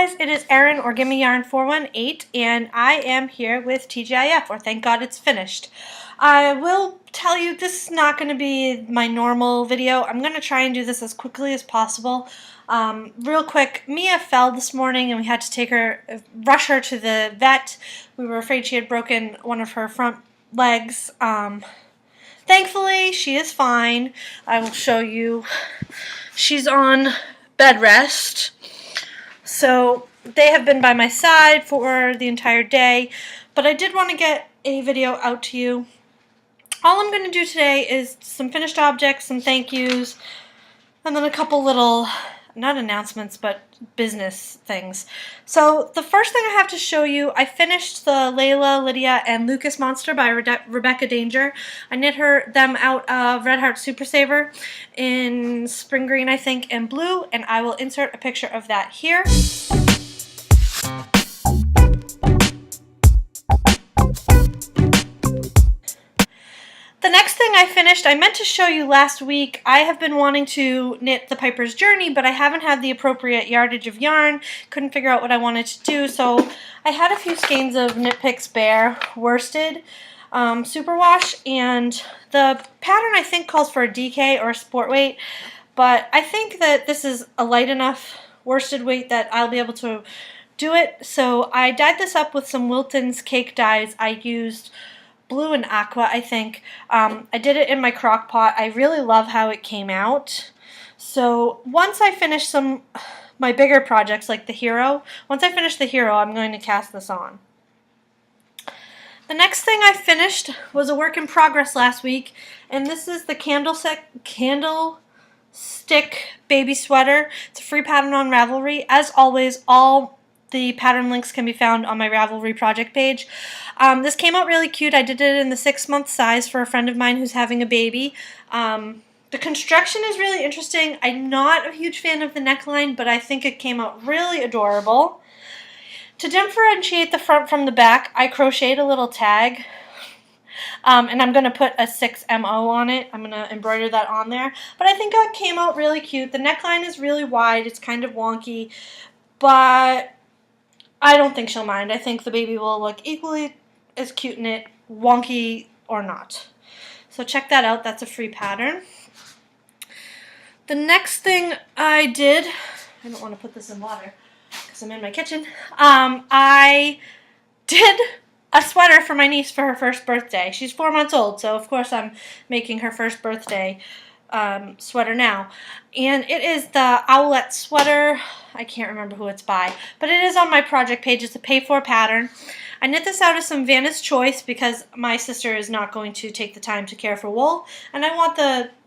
guys, it is Erin or Gimme Yarn 418 and I am here with TGIF, or Thank God It's Finished. I will tell you this is not going to be my normal video. I'm going to try and do this as quickly as possible. Real quick, Mia fell this morning and we had to rush her to the vet. We were afraid she had broken one of her front legs. Thankfully, she is fine. I will show you. She's on bed rest. So they have been by my side for the entire day, but I did want to get a video out to you. All I'm going to do today is some finished objects, some thank yous, and then a couple little, not announcements, but business things. So the first thing I have to show you, I finished the Layla, Lydia, and Lucas Monster by Rebecca Danger. I knit them out of Red Heart Super Saver in spring green, I think, and blue, and I will insert a picture of that here. The next thing I finished, I meant to show you last week. I have been wanting to knit the Piper's Journey, but I haven't had the appropriate yardage of yarn. Couldn't figure out what I wanted to do, so I had a few skeins of Knit Picks Bare worsted superwash, and the pattern I think calls for a DK or a sport weight, but I think that this is a light enough worsted weight that I'll be able to do it. So I dyed this up with some Wilton's cake dyes. I used blue and aqua, I think. I did it in my crock pot. I really love how it came out. So once I finish my bigger projects like the hero, once I finish the hero, I'm going to cast this on. The next thing I finished was a work in progress last week, and this is the Candlestick baby sweater. It's a free pattern on Ravelry. As always, all the pattern links can be found on my Ravelry project page. This came out really cute. I did it in the 6-month size for a friend of mine who's having a baby. The construction is really interesting. I'm not a huge fan of the neckline, but I think it came out really adorable. To differentiate the front from the back, I crocheted a little tag. And I'm going to put a 6MO on it. I'm going to embroider that on there. But I think it came out really cute. The neckline is really wide. It's kind of wonky, but I don't think she'll mind. I think the baby will look equally as cute in it, wonky or not. So check that out. That's a free pattern. The next thing I did, I don't want to put this in water because I'm in my kitchen. I did a sweater for my niece for her first birthday. She's 4 months old, so of course I'm making her first birthday sweater now. And it is the Owlette Sweater. I can't remember who it's by, but it is on my project page. It's a pay-for pattern. I knit this out of some Vanna's Choice because my sister is not going to take the time to care for wool, and I want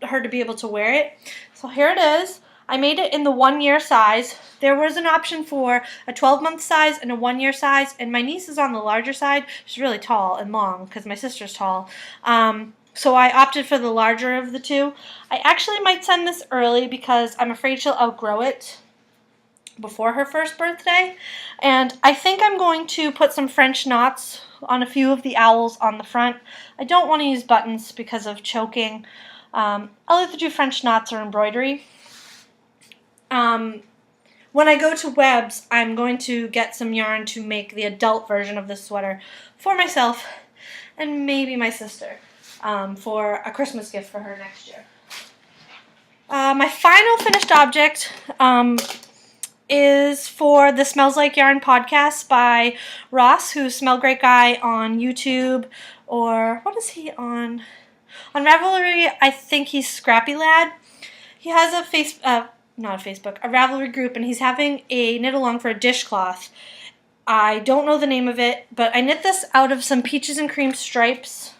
her to be able to wear it. So here it is. I made it in the 1-year size. There was an option for a 12-month size and a 1-year size, and my niece is on the larger side. She's really tall and long because my sister's tall. So I opted for the larger of the two. I actually might send this early because I'm afraid she'll outgrow it before her first birthday. And I think I'm going to put some French knots on a few of the owls on the front. I don't want to use buttons because of choking. I'll either do French knots or embroidery. When I go to Webs, I'm going to get some yarn to make the adult version of this sweater for myself and maybe my sister. For a Christmas gift for her next year. My final finished object is for the Smells Like Yarn podcast by Ross, who's Smell Great Guy on YouTube, or what is he on? On Ravelry, I think he's Scrappy Lad. He has a a Ravelry group, and he's having a knit along for a dishcloth. I don't know the name of it, but I knit this out of some peaches and cream stripes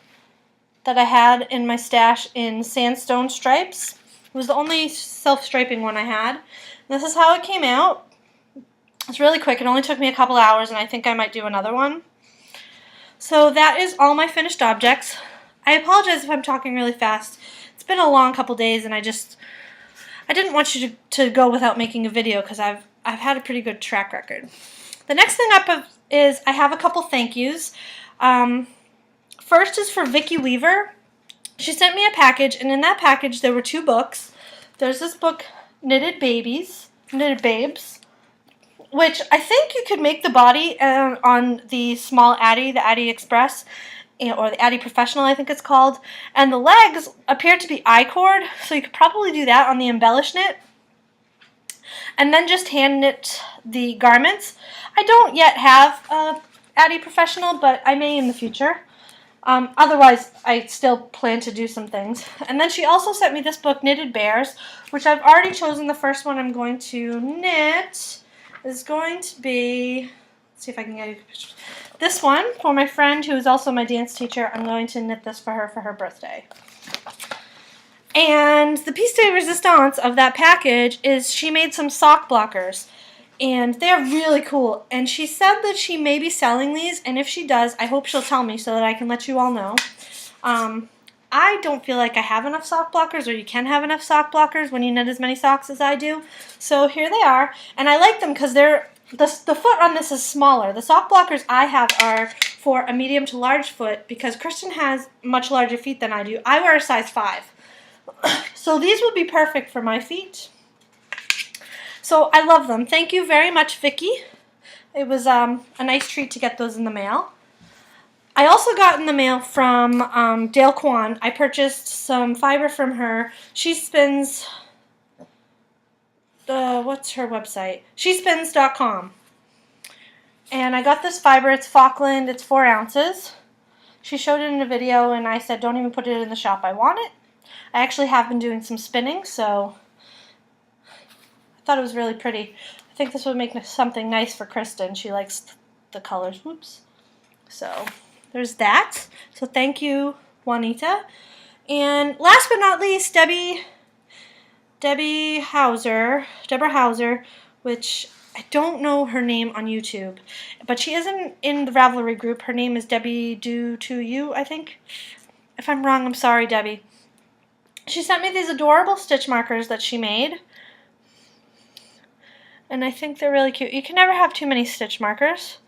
that I had in my stash in sandstone stripes. It was the only self-striping one I had. This is how it came out. It's really quick. It only took me a couple hours, and I think I might do another one. So that is all my finished objects. I apologize if I'm talking really fast. It's been a long couple days, and I didn't want you to go without making a video because I've had a pretty good track record. The next thing up is I have a couple thank yous. First is for Vicky Weaver. She sent me a package, and in that package there were 2 books. There's this book, Knitted Babes, which I think you could make the body on the small Addy, the Addy Express, or the Addy Professional, I think it's called. And the legs appear to be I-cord, so you could probably do that on the embellish knit. And then just hand knit the garments. I don't yet have Addy Professional, but I may in the future. Otherwise, I still plan to do some things. And then she also sent me this book, Knitted Bears, which I've already chosen. The first one I'm going to knit is going to be, let's see if I can get you pictures. This one, for my friend who is also my dance teacher, I'm going to knit this for her birthday. And the piece de resistance of that package is she made some sock blockers. And they're really cool. And she said that she may be selling these, and if she does, I hope she'll tell me so that I can let you all know. I don't feel like I have enough sock blockers, or you can have enough sock blockers when you knit as many socks as I do. So here they are, and I like them because they're the foot on this is smaller. The sock blockers I have are for a medium to large foot because Kristen has much larger feet than I do. I wear a size 5. So these would be perfect for my feet. So I love them. Thank you very much, Vicki. It was a nice treat to get those in the mail. I also got in the mail from Dale Kwan. I purchased some fiber from her. She spins, what's her website? Shespins.com. And I got this fiber. It's Falkland. It's 4 ounces. She showed it in a video, and I said, don't even put it in the shop. I want it. I actually have been doing some spinning, so I thought it was really pretty. I think this would make something nice for Kristen. She likes the colors. Whoops. So there's that. So thank you, Juanita. And last but not least, Deborah Hauser, which I don't know her name on YouTube, but she isn't in the Ravelry group. Her name is Debbie Do To You, I think. If I'm wrong, I'm sorry, Debbie. She sent me these adorable stitch markers that she made. And I think they're really cute. You can never have too many stitch markers.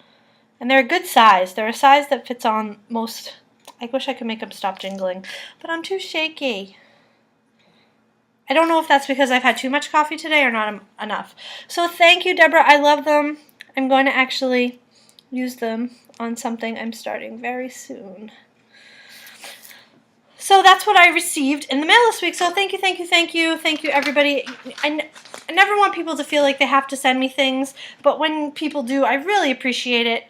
And they're a good size. They're a size that fits on most. I wish I could make them stop jingling, but I'm too shaky. I don't know if that's because I've had too much coffee today or not enough. So thank you, Deborah. I love them. I'm going to actually use them on something I'm starting very soon. So that's what I received in the mail this week. So thank you, thank you, thank you, thank you, everybody. I never want people to feel like they have to send me things, but when people do, I really appreciate it.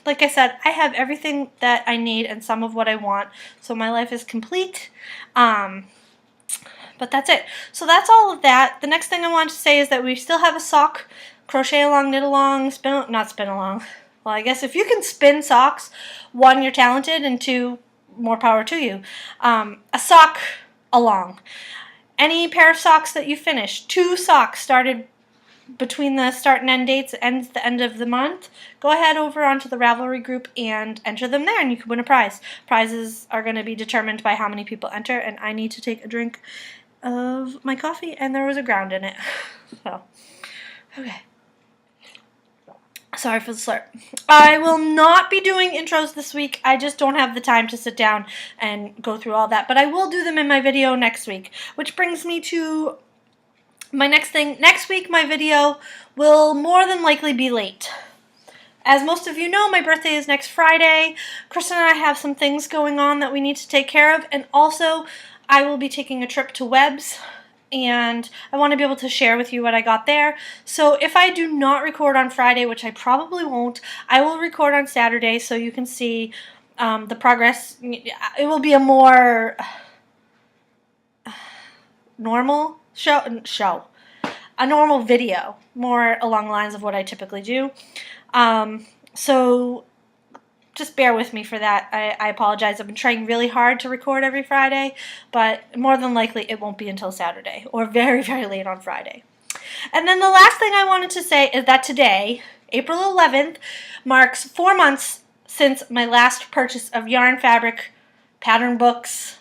Like I said, I have everything that I need and some of what I want, so my life is complete. But that's it. So that's all of that. The next thing I want to say is that we still have a sock crochet along, knit along, not spin along. Well, I guess if you can spin socks, 1, you're talented, and 2, more power to you. A sock along. Any pair of socks that you finish, 2 socks started between the start and end dates, ends the end of the month, go ahead over onto the Ravelry group and enter them there, and you can win a prize. Prizes are going to be determined by how many people enter, and I need to take a drink of my coffee, and there was a ground in it. So, okay. Sorry for the slurp. I will not be doing intros this week. I just don't have the time to sit down and go through all that. But I will do them in my video next week. Which brings me to my next thing. Next week, my video will more than likely be late. As most of you know, my birthday is next Friday. Kristen and I have some things going on that we need to take care of. And also, I will be taking a trip to Webb's. And I want to be able to share with you what I got there. So if I do not record on Friday, which I probably won't, I will record on Saturday so you can see the progress. It will be a more normal show. A normal video, more along the lines of what I typically do. So just bear with me for that. I apologize. I've been trying really hard to record every Friday, but more than likely it won't be until Saturday or very, very late on Friday. And then the last thing I wanted to say is that today, April 11th, marks 4 months since my last purchase of yarn, fabric, pattern books,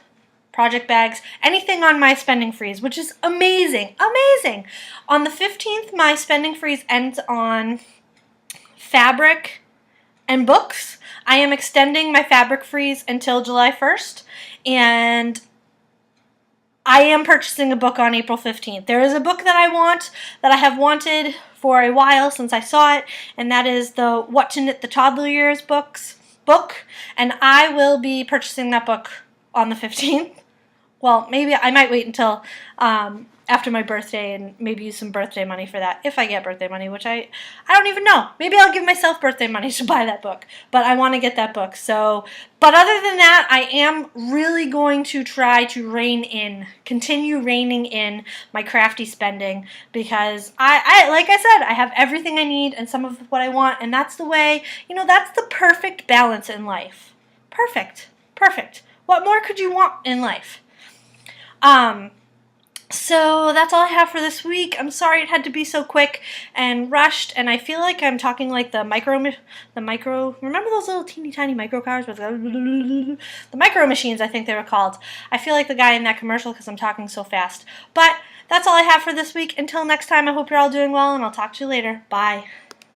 project bags, anything on my spending freeze, which is amazing, amazing. On the 15th, my spending freeze ends on fabric and books. I am extending my fabric freeze until July 1st, and I am purchasing a book on April 15th. There is a book that I want, that I have wanted for a while since I saw it, and that is the What to Knit the Toddler Years book, and I will be purchasing that book on the 15th. Well, maybe I might wait until after my birthday and maybe use some birthday money for that, if I get birthday money, which I don't even know. Maybe I'll give myself birthday money to buy that book, but I want to get that book. So, but other than that, I am really going to try to continue reining in my crafty spending, because I like I said, I have everything I need and some of what I want, and that's the way, that's the perfect balance in life. Perfect. What more could you want in life? So that's all I have for this week. I'm sorry it had to be so quick and rushed, and I feel like I'm talking like the micro, remember those little teeny tiny micro cars with the micro machines, I think they were called. I feel like the guy in that commercial because I'm talking so fast. But that's all I have for this week. Until next time, I hope you're all doing well, and I'll talk to you later. Bye.